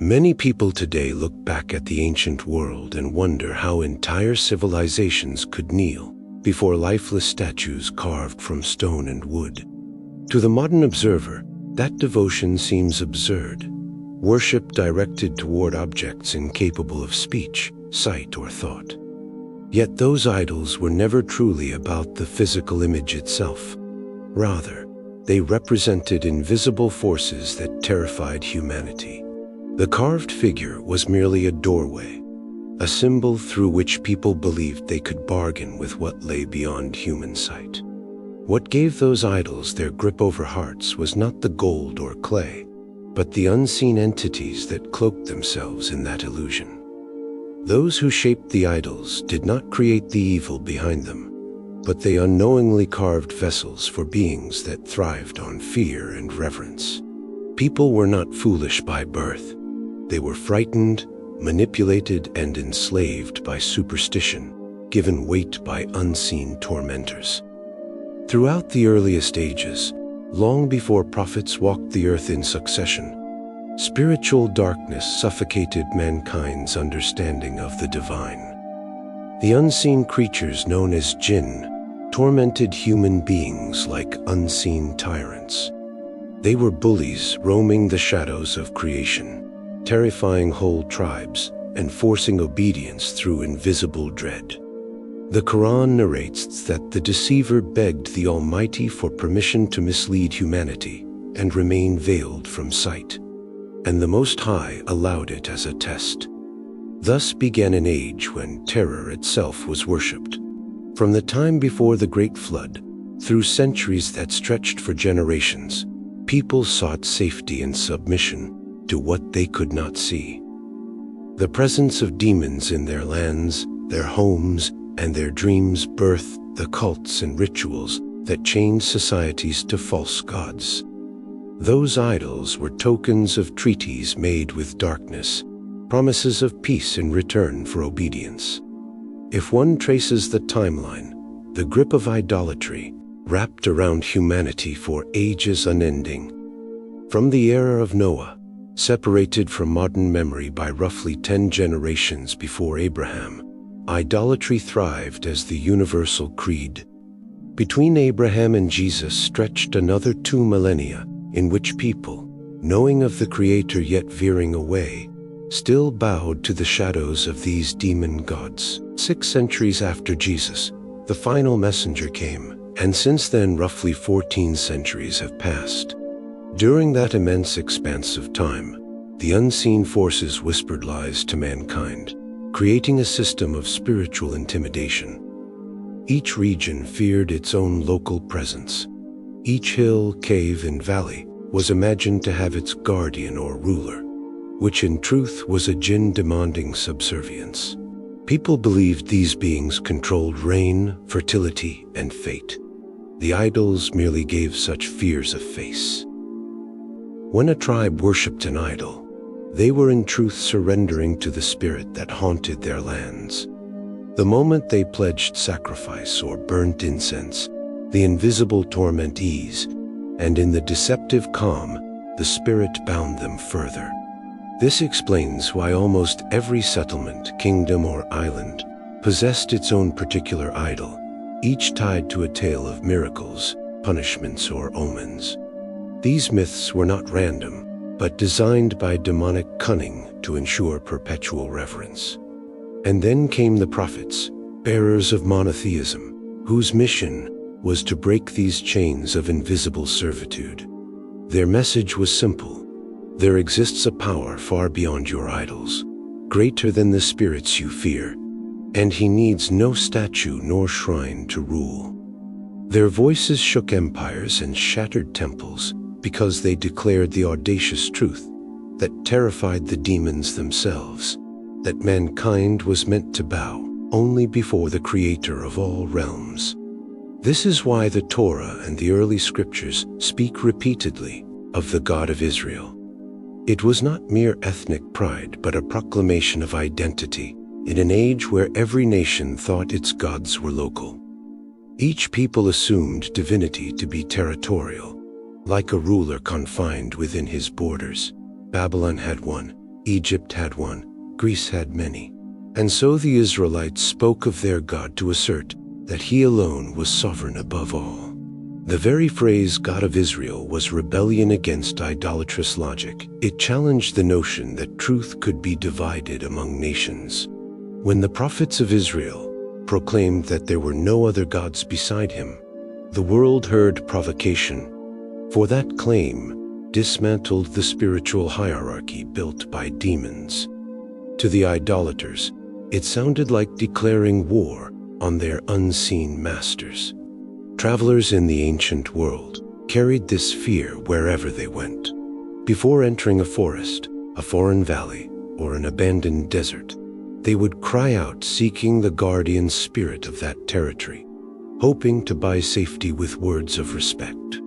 Many people today look back at the ancient world and wonder how entire civilizations could kneel before lifeless statues carved from stone and wood. To the modern observer, that devotion seems absurd. Worship directed toward objects incapable of speech, sight, or thought. Yet those idols were never truly about the physical image itself. Rather, they represented invisible forces that terrified humanity. The carved figure was merely a doorway, a symbol through which people believed they could bargain with what lay beyond human sight. What gave those idols their grip over hearts was not the gold or clay, but the unseen entities that cloaked themselves in that illusion. Those who shaped the idols did not create the evil behind them, but they unknowingly carved vessels for beings that thrived on fear and reverence. People were not foolish by birth. They were frightened, manipulated, and enslaved by superstition, given weight by unseen tormentors. Throughout the earliest ages, long before prophets walked the earth in succession, spiritual darkness suffocated mankind's understanding of the divine. The unseen creatures known as jinn tormented human beings like unseen tyrants. They were bullies roaming the shadows of creation, terrifying whole tribes and forcing obedience through invisible dread. The Qur'an narrates that the deceiver begged the Almighty for permission to mislead humanity and remain veiled from sight, and the Most High allowed it as a test. Thus began an age when terror itself was worshipped. From the time before the Great Flood, through centuries that stretched for generations, people sought safety and submission to what they could not see. The presence of demons in their lands, their homes, and their dreams birthed the cults and rituals that chained societies to false gods. Those idols were tokens of treaties made with darkness, promises of peace in return for obedience. If one traces the timeline, the grip of idolatry wrapped around humanity for ages unending. From the era of Noah, separated from modern memory by roughly 10 generations before Abraham, idolatry thrived as the universal creed. Between Abraham and Jesus stretched another 2 millennia in which people, knowing of the Creator yet veering away, still bowed to the shadows of these demon gods. 6 centuries after Jesus, the final messenger came, and since then roughly 14 centuries have passed. During that immense expanse of time, the unseen forces whispered lies to mankind, creating a system of spiritual intimidation. Each region feared its own local presence. Each hill, cave, and valley was imagined to have its guardian or ruler, which in truth was a jinn demanding subservience. People believed these beings controlled rain, fertility, and fate. The idols merely gave such fears a face. When a tribe worshipped an idol, they were in truth surrendering to the spirit that haunted their lands. The moment they pledged sacrifice or burnt incense, the invisible torment eased, and in the deceptive calm, the spirit bound them further. This explains why almost every settlement, kingdom, or island possessed its own particular idol, each tied to a tale of miracles, punishments, or omens. These myths were not random, but designed by demonic cunning to ensure perpetual reverence. And then came the prophets, bearers of monotheism, whose mission was to break these chains of invisible servitude. Their message was simple: there exists a power far beyond your idols, greater than the spirits you fear, and he needs no statue nor shrine to rule. Their voices shook empires and shattered temples because they declared the audacious truth that terrified the demons themselves, that mankind was meant to bow only before the Creator of all realms. This is why the Torah and the early scriptures speak repeatedly of the God of Israel. It was not mere ethnic pride, but a proclamation of identity in an age where every nation thought its gods were local. Each people assumed divinity to be territorial, like a ruler confined within his borders. Babylon had one, Egypt had one, Greece had many. And so the Israelites spoke of their God to assert that he alone was sovereign above all. The very phrase God of Israel was rebellion against idolatrous logic. It challenged the notion that truth could be divided among nations. When the prophets of Israel proclaimed that there were no other gods beside him, the world heard provocation, for that claim dismantled the spiritual hierarchy built by demons. To the idolaters, it sounded like declaring war on their unseen masters. Travelers in the ancient world carried this fear wherever they went. Before entering a forest, a foreign valley, or an abandoned desert, they would cry out seeking the guardian spirit of that territory, hoping to buy safety with words of respect.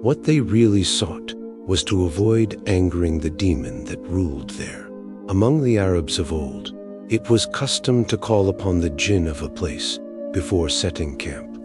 What they really sought was to avoid angering the demon that ruled there. Among the Arabs of old, it was custom to call upon the jinn of a place before setting camp,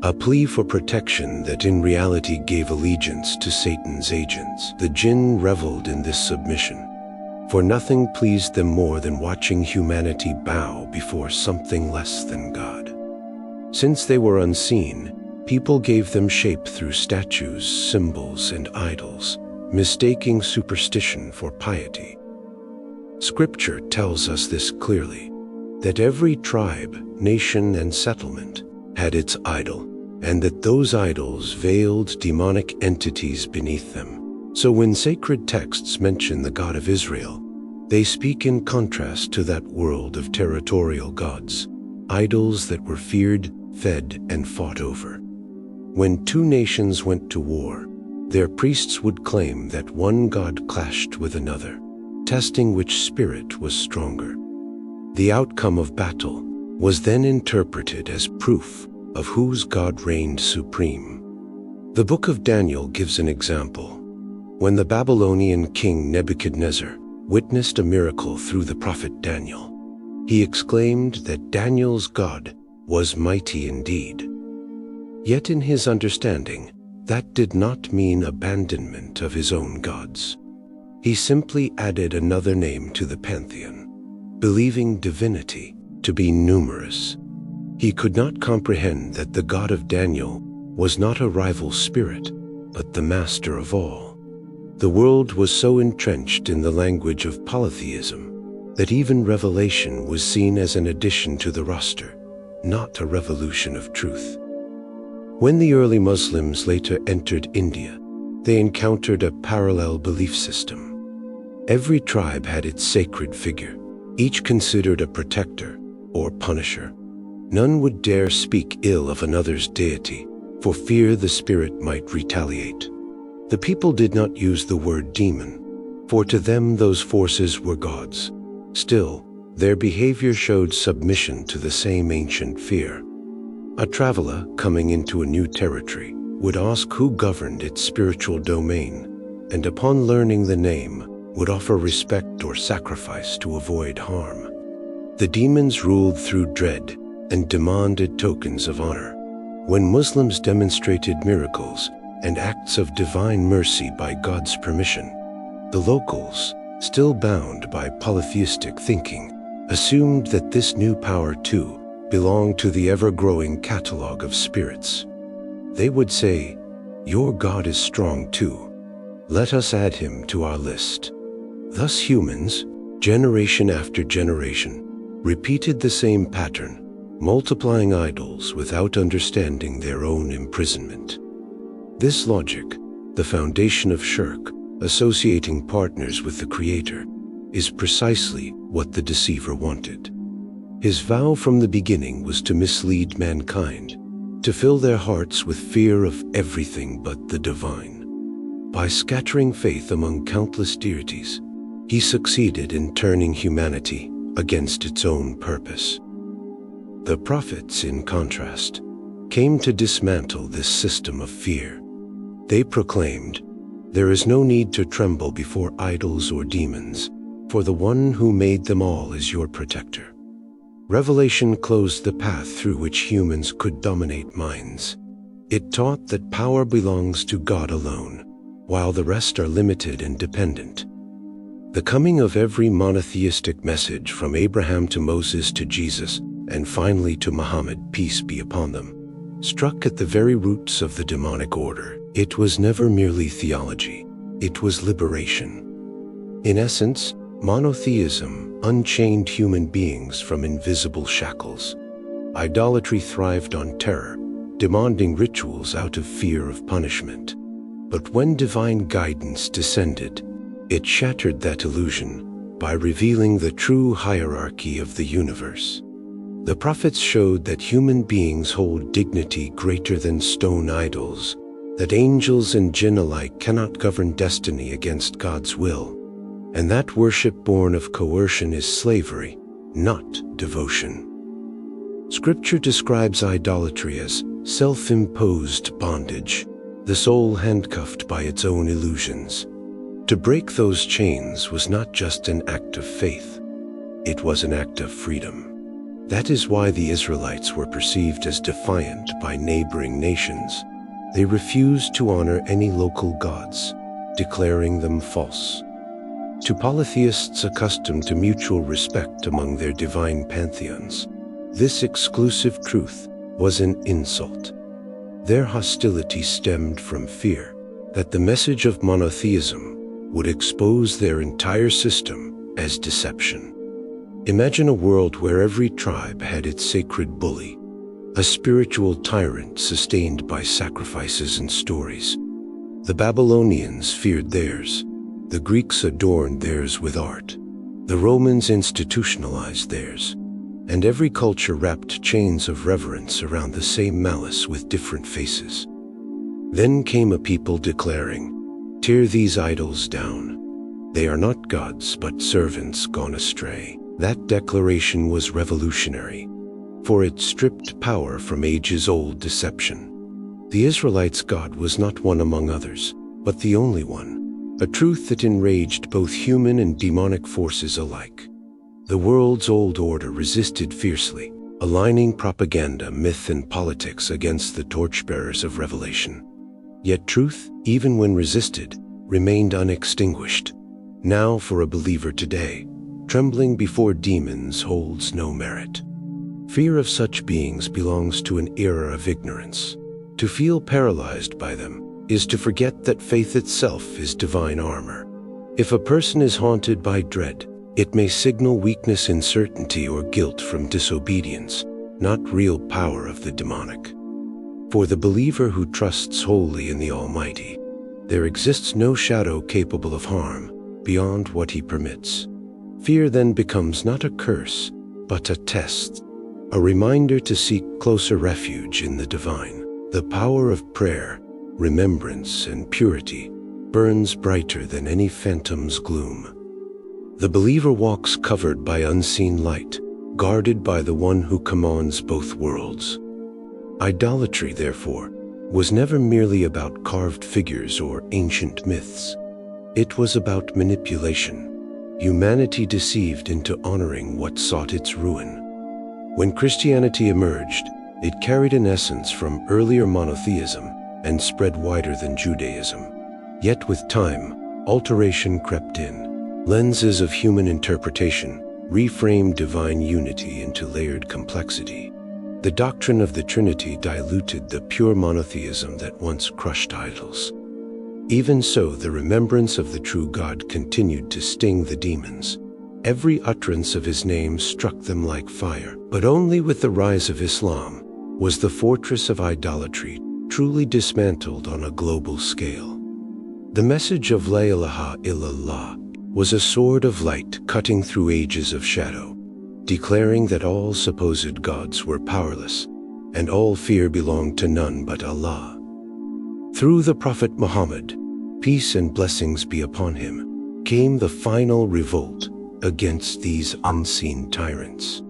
a plea for protection that in reality gave allegiance to Satan's agents. The jinn reveled in this submission, for nothing pleased them more than watching humanity bow before something less than God. Since they were unseen, people gave them shape through statues, symbols, and idols, mistaking superstition for piety. Scripture tells us this clearly, that every tribe, nation, and settlement had its idol, and that those idols veiled demonic entities beneath them. So when sacred texts mention the God of Israel, they speak in contrast to that world of territorial gods, idols that were feared, fed, and fought over. When two nations went to war, their priests would claim that one god clashed with another, testing which spirit was stronger. The outcome of battle was then interpreted as proof of whose God reigned supreme. The book of Daniel gives an example. When the Babylonian king Nebuchadnezzar witnessed a miracle through the prophet Daniel, he exclaimed that Daniel's God was mighty indeed. Yet in his understanding, that did not mean abandonment of his own gods. He simply added another name to the pantheon, believing divinity to be numerous. He could not comprehend that the God of Daniel was not a rival spirit, but the master of all. The world was so entrenched in the language of polytheism that even revelation was seen as an addition to the roster, not a revolution of truth. When the early Muslims later entered India, they encountered a parallel belief system. Every tribe had its sacred figure, each considered a protector or punisher. None would dare speak ill of another's deity, for fear the spirit might retaliate. The people did not use the word demon, for to them those forces were gods. Still, their behavior showed submission to the same ancient fear. A traveler coming into a new territory would ask who governed its spiritual domain, and upon learning the name, would offer respect or sacrifice to avoid harm. The demons ruled through dread and demanded tokens of honor. When Muslims demonstrated miracles and acts of divine mercy by God's permission, the locals, still bound by polytheistic thinking, assumed that this new power too belonged to the ever-growing catalog of spirits. They would say, "Your God is strong too. Let us add him to our list." Thus humans, generation after generation, repeated the same pattern, multiplying idols without understanding their own imprisonment. This logic, the foundation of shirk, associating partners with the Creator, is precisely what the deceiver wanted. His vow from the beginning was to mislead mankind, to fill their hearts with fear of everything but the divine. By scattering faith among countless deities, he succeeded in turning humanity against its own purpose. The prophets, in contrast, came to dismantle this system of fear. They proclaimed, "There is no need to tremble before idols or demons, for the one who made them all is your protector." Revelation closed the path through which humans could dominate minds. It taught that power belongs to God alone, while the rest are limited and dependent. The coming of every monotheistic message from Abraham to Moses to Jesus, and finally to Muhammad, peace be upon them, struck at the very roots of the demonic order. It was never merely theology, it was liberation. In essence, monotheism unchained human beings from invisible shackles. Idolatry thrived on terror, demanding rituals out of fear of punishment. But when divine guidance descended, it shattered that illusion by revealing the true hierarchy of the universe. The prophets showed that human beings hold dignity greater than stone idols, that angels and jinn alike cannot govern destiny against God's will, and that worship born of coercion is slavery, not devotion. Scripture describes idolatry as self-imposed bondage, the soul handcuffed by its own illusions. To break those chains was not just an act of faith, it was an act of freedom. That is why the Israelites were perceived as defiant by neighboring nations. They refused to honor any local gods, declaring them false. To polytheists accustomed to mutual respect among their divine pantheons, this exclusive truth was an insult. Their hostility stemmed from fear that the message of monotheism would expose their entire system as deception. Imagine a world where every tribe had its sacred bully, a spiritual tyrant sustained by sacrifices and stories. The Babylonians feared theirs, the Greeks adorned theirs with art, the Romans institutionalized theirs, and every culture wrapped chains of reverence around the same malice with different faces. Then came a people declaring, "Tear these idols down. They are not gods but servants gone astray." That declaration was revolutionary, for it stripped power from ages-old deception. The Israelites' God was not one among others, but the only one, a truth that enraged both human and demonic forces alike. The world's old order resisted fiercely, aligning propaganda, myth, and politics against the torchbearers of revelation. Yet truth, even when resisted, remained unextinguished. Now for a believer today, trembling before demons holds no merit. Fear of such beings belongs to an era of ignorance. To feel paralyzed by them is to forget that faith itself is divine armor. If a person is haunted by dread, it may signal weakness, uncertainty, or guilt from disobedience, not real power of the demonic. For the believer who trusts wholly in the Almighty, there exists no shadow capable of harm beyond what He permits. Fear then becomes not a curse, but a test, a reminder to seek closer refuge in the divine. The power of prayer, remembrance, and purity burns brighter than any phantom's gloom. The believer walks covered by unseen light, guarded by the one who commands both worlds. Idolatry, therefore, was never merely about carved figures or ancient myths. It was about manipulation, humanity deceived into honoring what sought its ruin. When Christianity emerged, it carried an essence from earlier monotheism and spread wider than Judaism. Yet with time, alteration crept in. Lenses of human interpretation reframed divine unity into layered complexity. The doctrine of the Trinity diluted the pure monotheism that once crushed idols. Even so, the remembrance of the true God continued to sting the demons. Every utterance of His name struck them like fire. But only with the rise of Islam was the fortress of idolatry truly dismantled on a global scale. The message of La ilaha illallah was a sword of light cutting through ages of shadow, declaring that all supposed gods were powerless, and all fear belonged to none but Allah. Through the Prophet Muhammad, peace and blessings be upon him, came the final revolt against these unseen tyrants.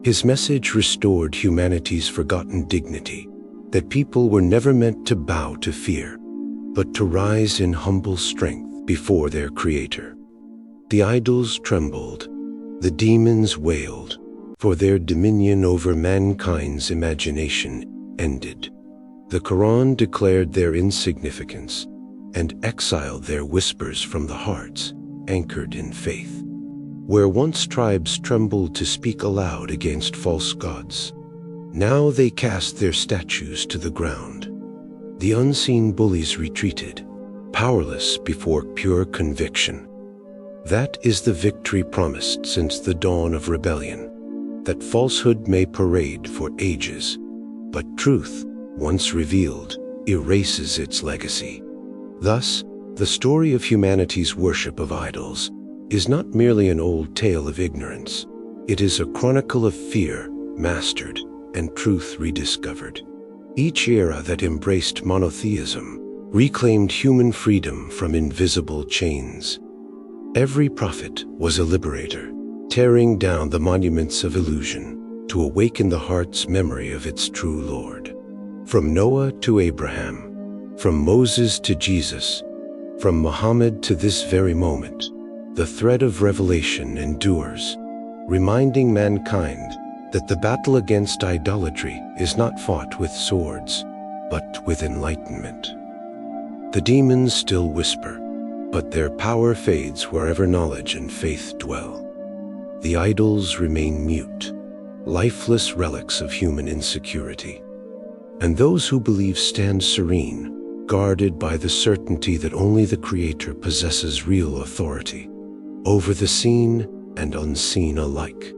His message restored humanity's forgotten dignity, that people were never meant to bow to fear, but to rise in humble strength before their Creator. The idols trembled, the demons wailed, for their dominion over mankind's imagination ended. The Qur'an declared their insignificance and exiled their whispers from the hearts, anchored in faith. Where once tribes trembled to speak aloud against false gods, now they cast their statues to the ground. The unseen bullies retreated, powerless before pure conviction. That is the victory promised since the dawn of rebellion, that falsehood may parade for ages, but truth, once revealed, erases its legacy. Thus, the story of humanity's worship of idols is not merely an old tale of ignorance. It is a chronicle of fear mastered and truth rediscovered. Each era that embraced monotheism reclaimed human freedom from invisible chains. Every prophet was a liberator, tearing down the monuments of illusion to awaken the heart's memory of its true Lord. From Noah to Abraham, from Moses to Jesus, from Muhammad to this very moment, the thread of revelation endures, reminding mankind that the battle against idolatry is not fought with swords, but with enlightenment. The demons still whisper, but their power fades wherever knowledge and faith dwell. The idols remain mute, lifeless relics of human insecurity. And those who believe stand serene, guarded by the certainty that only the Creator possesses real authority over the seen and unseen alike.